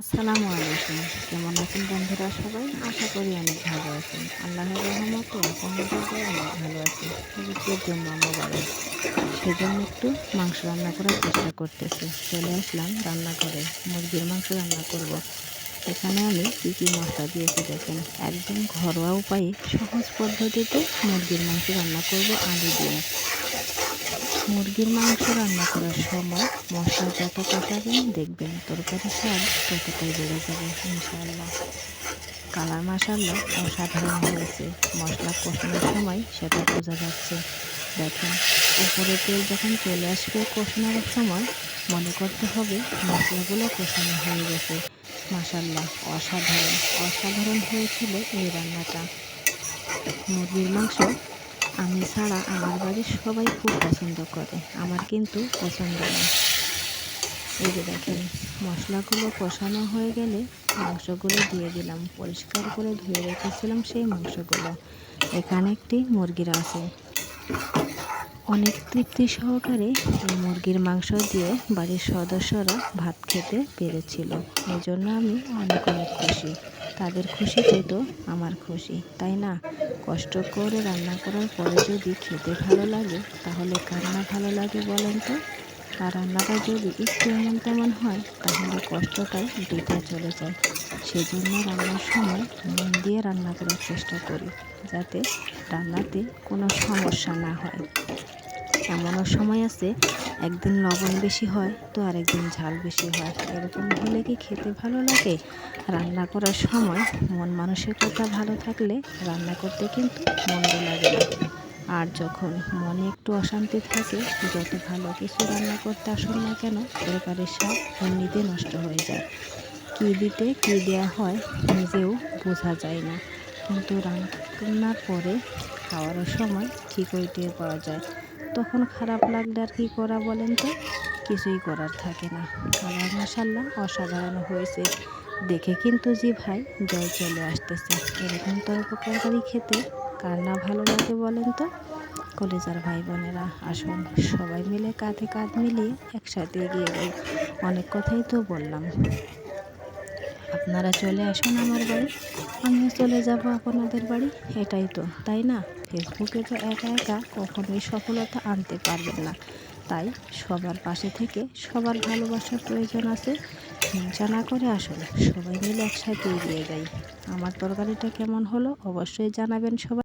আসসালামু আলাইকুম। কেমন আছেন বন্ধুরা সবাই? আশা করি অনেক ভালো আছেন। আল্লাহর রহমতে আপনাদের দয়ায় অনেক ভালো আছি। পবিত্র জুম্মা মোবারক। সেজন্য একটু মাংস রান্না করার চেষ্টা করতেছি। চলে আসলাম রান্নাঘরে। মুরগির মাংস রান্না করব। এখানে আমি কী মশলা দিয়েছি দেখেন। একদম ঘরোয়া উপায়ে সহজ পদ্ধতিতে মুরগির মাংস রান্না করব আলু দিয়ে। মুরগির মাংস রান্না করার সময় মশলা যত কষাবেন দেখবেন তরকারির স্বাদ ততটাই বেড়ে যাবে ইনশাআল্লাহ। কালার মাশাআল্লাহ অসাধারণ হয়েছে। মশলা কষানোর সময় সেটা বোঝা যাচ্ছে। দেখেন, উপরে তেল যখন চলে আসবে কষানোর সময় মনে করতে হবে মশলাগুলো কষানো হয়ে গেছে। মাশাআল্লাহ অসাধারণ অসাধারণ হয়েছিল এই রান্নাটা। মুরগির মাংস আমি ছাড়া আমার বাড়ির সবাই খুব পছন্দ করে, আমার কিন্তু পছন্দ না। এই যে দেখেন, মশলাগুলো কষানো হয়ে গেলে মাংসগুলো দিয়ে দিলাম। পরিষ্কার করে ধুয়ে রেখেছিলাম সেই মাংসগুলো। এখানে একটি মুরগির আছে। অনেক তৃপ্তি সহকারে এই মুরগির মাংস দিয়ে বাড়ির সদস্যরা ভাত খেতে পেরেছিল। এজন্য আমি অনেক অনেক খুশি। তাদের খুশিতেই তো আমার খুশি, তাই না? কষ্ট করে রান্না করার পরে যদি খেতে ভালো লাগে তাহলে কার না ভালো লাগে বলেন তো? আর রান্নাটা যদি একটু এমন তেমন হয় তাহলে কষ্টটাই বৃথা চলে যায়। সেজন্য রান্নার সময় মন দিয়ে রান্না করার চেষ্টা করি, যাতে রান্নাতে কোনো সমস্যা না হয়। এমনও সময় আছে একদিন লবণ বেশি হয় তো আরেকদিন ঝাল বেশি হয়। এরকম হলে কি খেতে ভালো লাগে? রান্না করার সময় মন মানসিকতা ভালো থাকলে রান্না করতে কিন্তু মন্দ লাগে না। আর যখন মনে একটু অশান্তি থাকে, যত ভালো কিছু রান্না করতে আসুন না কেন তরকারির স্বাদ এমনিতে নষ্ট হয়ে যায়। কী দিতে কী দেয়া হয় নিজেও বোঝা যায় না, কিন্তু রান্নার পরে খাওয়ার সময় ঠিকই টের পাওয়া যায়। তখন খারাপ লাগলে আর কি করা বলেন তো? কিছুই করার থাকে না। কালার মাশাআল্লাহ অসাধারণ হয়েছে। দেখে কিন্তু জিভায় জল চলে আসতেছে। এরকম তরকারি খেতে কার না ভালো লাগে বলেন তো? কলিজার ভাই বোনেরা, আসুন সবাই মিলে কাঁধে কাঁধ মিলিয়ে একসাথে এগিয়ে যাই। অনেক কথাই তো বললাম। আপনারা চলে আসুন আমার বাড়ি, আমিও চলে যাব আপনাদের বাড়ি। এটাই তো, তাই না? ফেসবুকে তো একা একা কখনোই সফলতা আনতে পারবেন না। তাই সবার পাশে থেকে সবার ভালোবাসার প্রয়োজন আছে। হিংসা না করে আসুন সবাই মিলে একসাথে এগিয়ে যাই। আমার তরকারিটা কেমন হলো অবশ্যই জানাবেন সবাই।